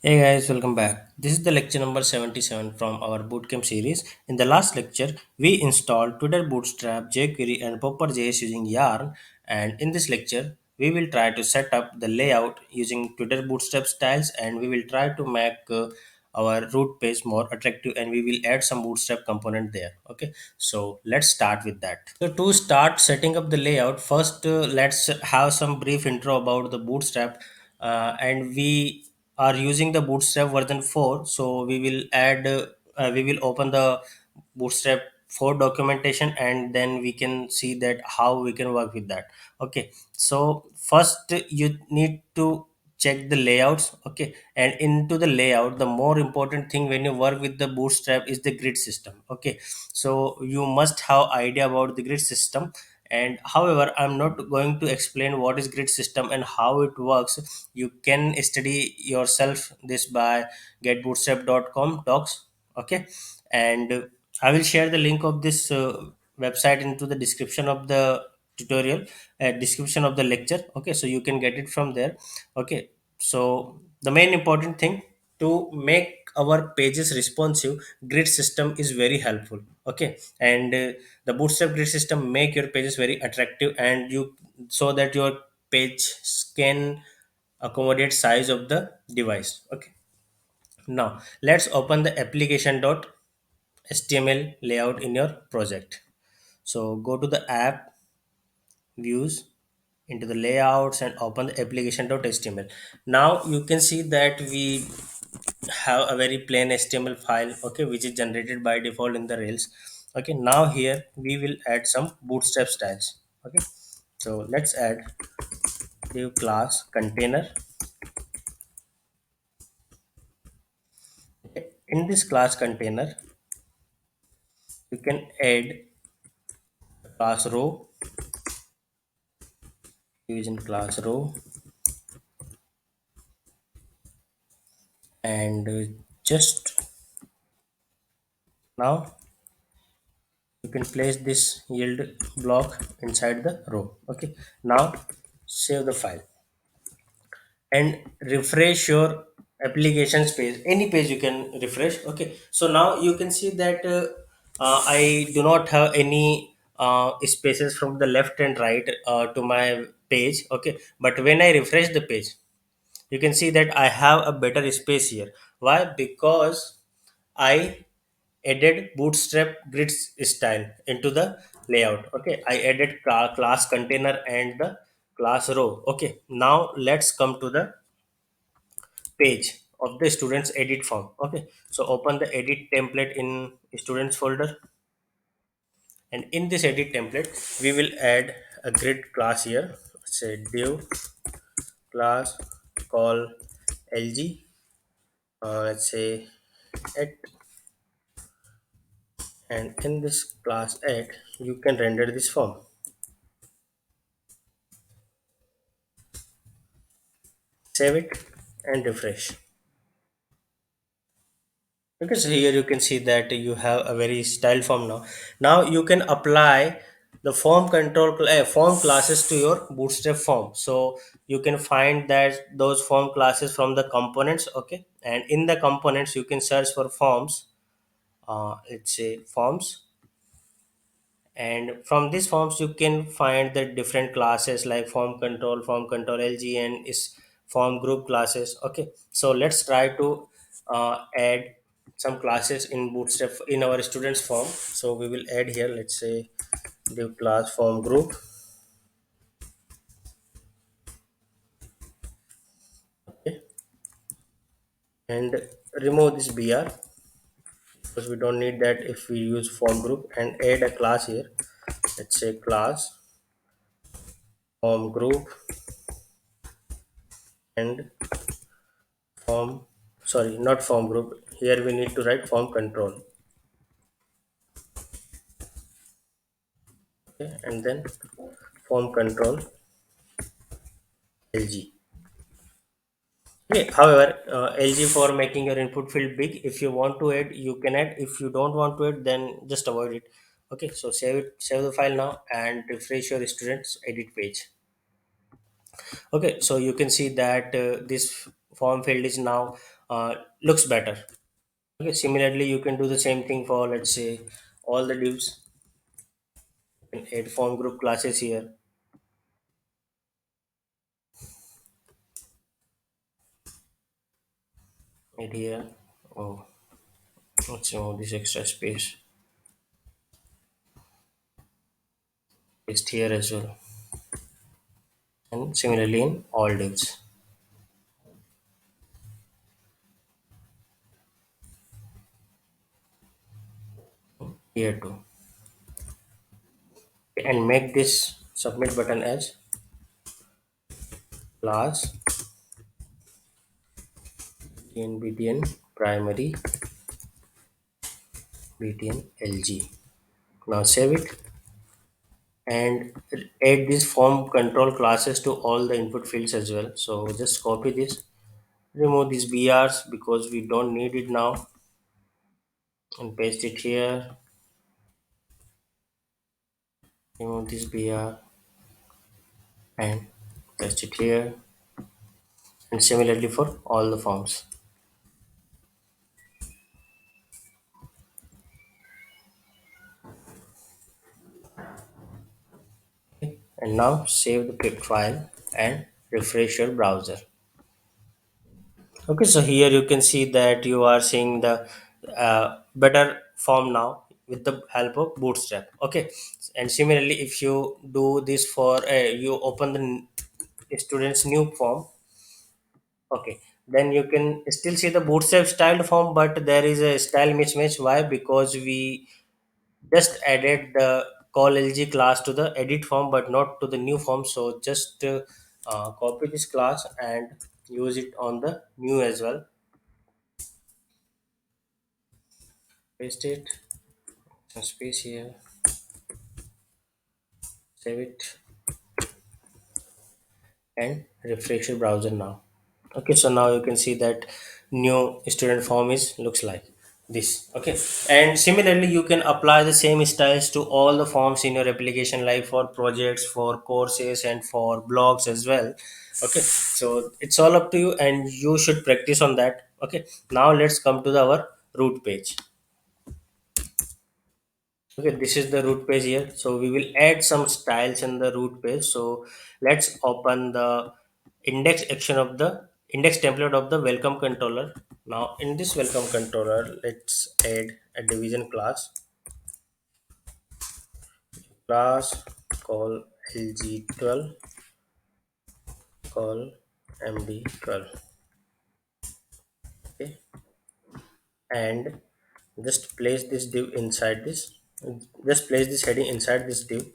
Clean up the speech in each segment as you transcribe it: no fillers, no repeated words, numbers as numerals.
Hey guys, welcome back. This is the lecture number 77 from our bootcamp series. In the last lecture, we installed Twitter Bootstrap, jQuery, and Popper.js using Yarn. And in this lecture, we will try to set up the layout using Twitter Bootstrap styles, and we will try to make our root page more attractive, and we will add some Bootstrap component there. Okay, so let's start with that. So to start setting up the layout, first let's have some brief intro about the Bootstrap, and we are using the Bootstrap version 4. So we will open the Bootstrap 4 documentation, and then we can see that how we can work with that. Okay, so first you need to check the layouts. Okay, and into the layout, the more important thing when you work with the Bootstrap is the grid system. Okay, so you must have idea about the grid system, and however I'm not going to explain what is grid system and how it works. You can study yourself this by getbootstrap.com docs. Okay, and I will share the link of this website into the description of the tutorial, description of the lecture. Okay, so you can get it from there. Okay, so the main important thing, to make our pages responsive, grid system is very helpful. Okay, and the Bootstrap grid system make your pages very attractive, and you, so that your page can accommodate size of the device. Okay, now let's open the application.html layout in your project. So go to the app views, into the layouts, and open the application.html. Now you can see that we have a very plain HTML file, okay, which is generated by default in the Rails. Okay, now here we will add some Bootstrap styles. Okay, so let's add div class container. Okay, in this class container, you can add class row, division class row, and just now you can place this yield block inside the row. Okay, now save the file and refresh your applications page. Any page you can refresh. Okay, so now you can see that I do not have any spaces from the left and right to my page. Okay, but when I refresh the page, you can see that I have a better space here. Why? Because I added Bootstrap grid style into the layout. Okay, I added class container and the class row. Okay, now let's come to the page of the students edit form. Okay, so open the edit template in students folder, and in this edit template we will add a grid class here. Say div class call lg, let's say at, and in this class at you can render this form. Save it and refresh. Because here you can see that you have a very style form. Now you can apply the form classes to your Bootstrap form. So you can find that those form classes from the components. Okay, and in the components you can search for forms. Let's say forms, and from these forms you can find the different classes like form control lg, and is form group classes. Okay, so let's try to add some classes in Bootstrap in our students form. So we will add here, let's say div class form group. Okay, and remove this br because we don't need that if we use form group, and add a class here. Let's say class form group and form, sorry, not form group, here we need to write form control. Okay, and then form control lg. Okay, however, lg for making your input field big. If you want to add, you can add. If you don't want to add, then just avoid it. Okay, so save the file now and refresh your students edit page. Okay, so you can see that this form field is now looks better. Okay, similarly, you can do the same thing for, let's say, all the divs. You can add form group classes here. Add here. Oh, let's remove this extra space. Paste here as well. And similarly in all divs. Here too. And make this submit button as class btn primary btn lg. Now save it and add these form control classes to all the input fields as well. So just copy this, remove these brs because we don't need it now, and paste it here. Remove this br and paste it here, and similarly for all the forms. And now save the pip file and refresh your browser. Okay, so here you can see that you are seeing the better form now with the help of Bootstrap. Okay, and similarly, if you do this for you open the student's new form. Okay, then you can still see the Bootstrap styled form, but there is a style mismatch. Why? Because we just added the call LG class to the edit form, but not to the new form. So just copy this class and use it on the new as well. Paste it, some space here, save it, and refresh your browser now. Okay, so now you can see that new student form is looks like this. Okay, and similarly you can apply the same styles to all the forms in your application, like for projects, for courses, and for blogs as well. Okay, so it's all up to you and you should practice on that. Okay, now let's come to our root page. Okay, this is the root page here. So we will add some styles in the root page. So let's open the index action of the index template of the welcome controller. Now in this welcome controller, let's add a division class call lg12, call md12. Okay, and just place this div inside this. Just place this heading inside this div.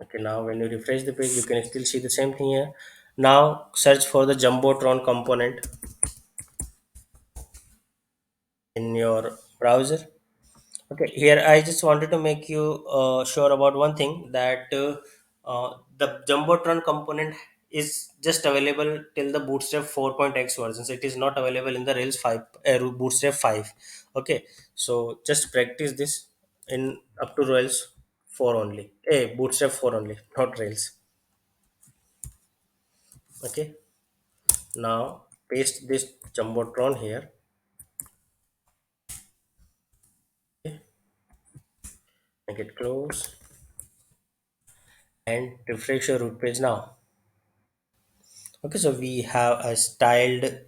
Okay, now when you refresh the page, you can still see the same thing here. Now search for the Jumbotron component in your browser. Okay, here I just wanted to make you sure about one thing, that the Jumbotron component is just available till the Bootstrap 4.x versions. It is not available in the Rails 5, Bootstrap 5. Okay, so just practice this in up to Rails 4 only. Bootstrap 4 only, not Rails. Okay, now paste this Jumbotron here. Okay, make it close and refresh your root page now. Okay, so we have a styled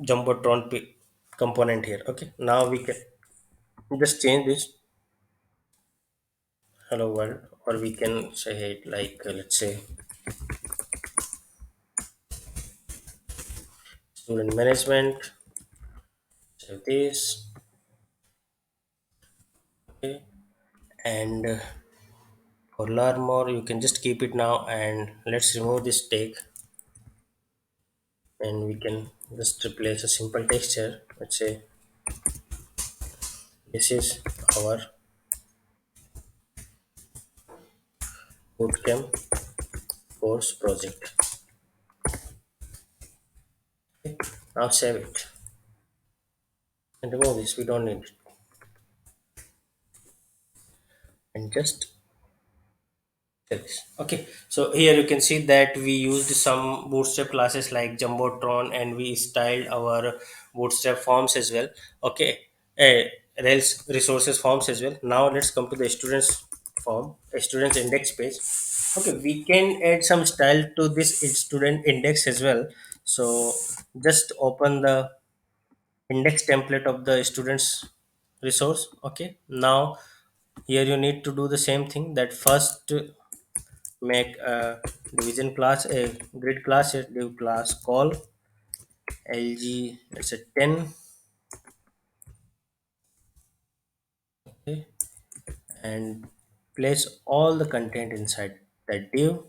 Jumbotron component here. Okay, now we can just change this hello world, or we can say it like let's say student management. Save this. Okay, and for learn more, you can just keep it now, and let's remove this tag, and we can just replace a simple text here. Let's say this is our bootcamp course project. Okay, now save it and remove this. We don't need it, and just Yes. Okay, so here you can see that we used some bootstrap classes like Jumbotron, and we styled our bootstrap forms as well. Okay, uh, Rails resources forms as well. Now let's come to the students form, a student's index page. Okay, we can add some style to this student index as well. So just open the index template of the students resource. Okay, now here you need to do the same thing, that first make a division class, a grid class, a div class call lg, it's a 10. Okay, and place all the content inside that div.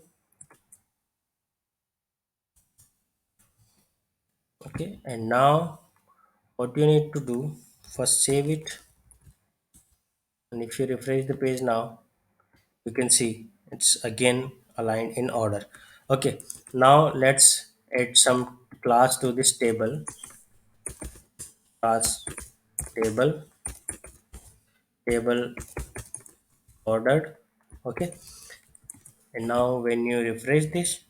Okay, and now what you need to do, first save it, and if you refresh the page now, you can see it's again aligned in order. Okay, now let's add some class to this table. Class table, table ordered. Okay, and now when you refresh this,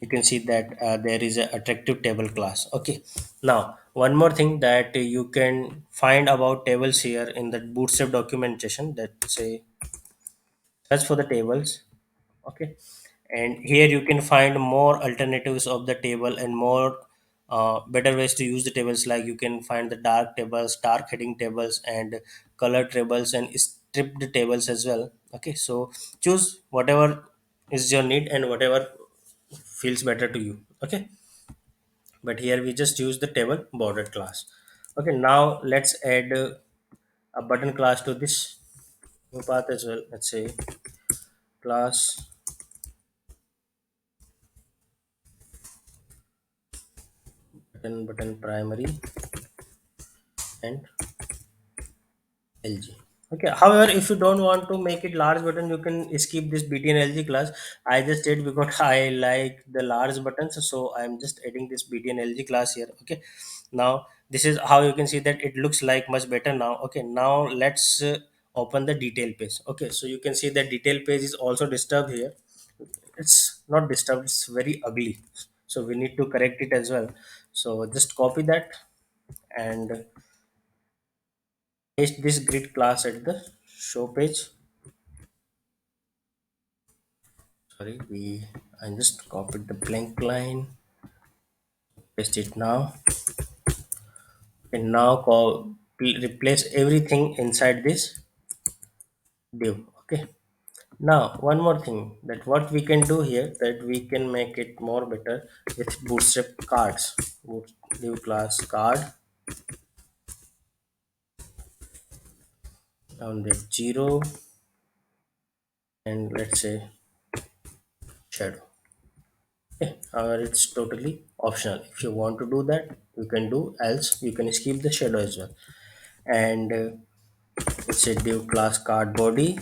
you can see that there is a attractive table class. Okay, now one more thing that you can find about tables here in the bootstrap documentation, that say search for the tables. Okay, and here you can find more alternatives of the table and more better ways to use the tables, like you can find the dark tables, dark heading tables, and color tables and stripped tables as well. Okay, so choose whatever is your need and whatever feels better to you. Okay, but here we just use the table bordered class. Okay, now let's add a button class to this new path as well. Let's say class button primary and LG. Okay. However, if you don't want to make it large button, you can skip this BT and LG class. I just did because I like the large buttons, so I'm just adding this BT and LG class here. Okay. Now this is how you can see that it looks like much better now. Okay. Now let's open the detail page. Okay. So you can see that detail page is also disturbed here. It's not disturbed. It's very ugly. So we need to correct it as well. So just copy that and paste this grid class at the show page. Sorry, we I just copied the blank line, paste it now, and now replace everything inside this div. Okay, now one more thing, that what we can do here, that we can make it more better with bootstrap cards. Div class card, down the 0, and let's say shadow. Okay, however, it's totally optional. If you want to do that, you can do, else you can skip the shadow as well. And let's say div class card body.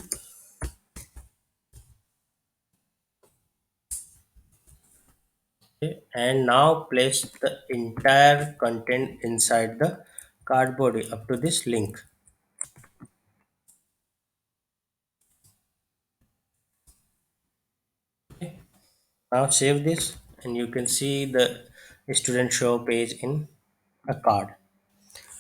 Okay, and now place the entire content inside the card body up to this link. Okay, now save this, and you can see the student show page in a card.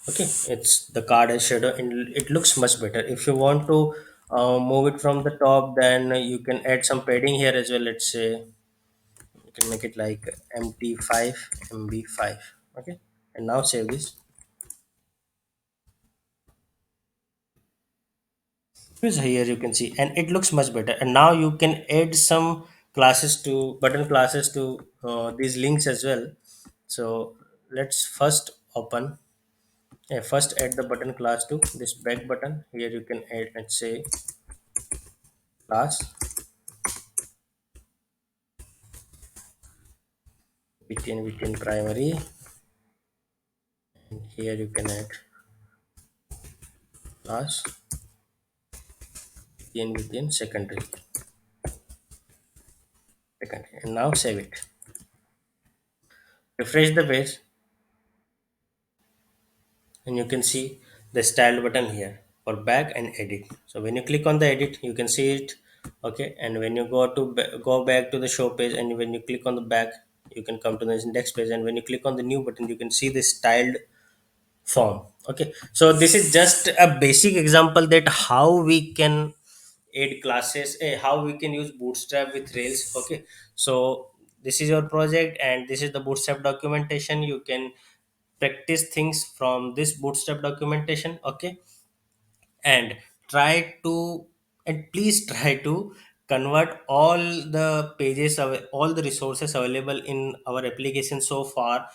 Okay, it's the card as shadow and it looks much better. If you want to move it from the top, then you can add some padding here as well. Let's say you can make it like mt5 mb5. Okay, and now save this. Yes, here you can see, and it looks much better. And now you can add some classes to button classes to these links as well. So let's first open. First add the button class to this back button. Here you can add, let's say, class within primary, and here you can add class within secondary, and now save it. Refresh the page, and you can see the style button here for back and edit. So when you click on the edit, you can see it Okay, and when you go back to the show page, and when you click on the back, you can come to the index page, and when you click on the new button, you can see the styled form. Okay, so this is just a basic example that how we can add classes, how we can use Bootstrap with Rails. Okay, so this is your project, and this is the Bootstrap documentation. You can practice things from this Bootstrap documentation. Okay, and try to, and please try to convert all the pages of all the resources available in our application so far,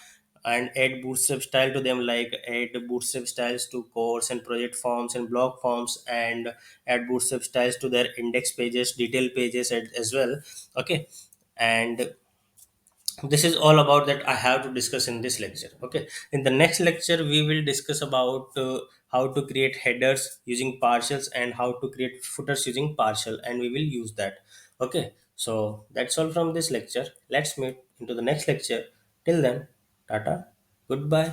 and add Bootstrap style to them, like add Bootstrap styles to course and project forms and blog forms, and add Bootstrap styles to their index pages, detail pages as well. Okay, and this is all about that I have to discuss in this lecture. Okay, in the next lecture we will discuss about how to create headers using partials, and how to create footers using partial, and we will use that. Okay, so that's all from this lecture. Let's meet into the next lecture. Till then, tata, goodbye,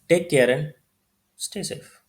take care, and stay safe.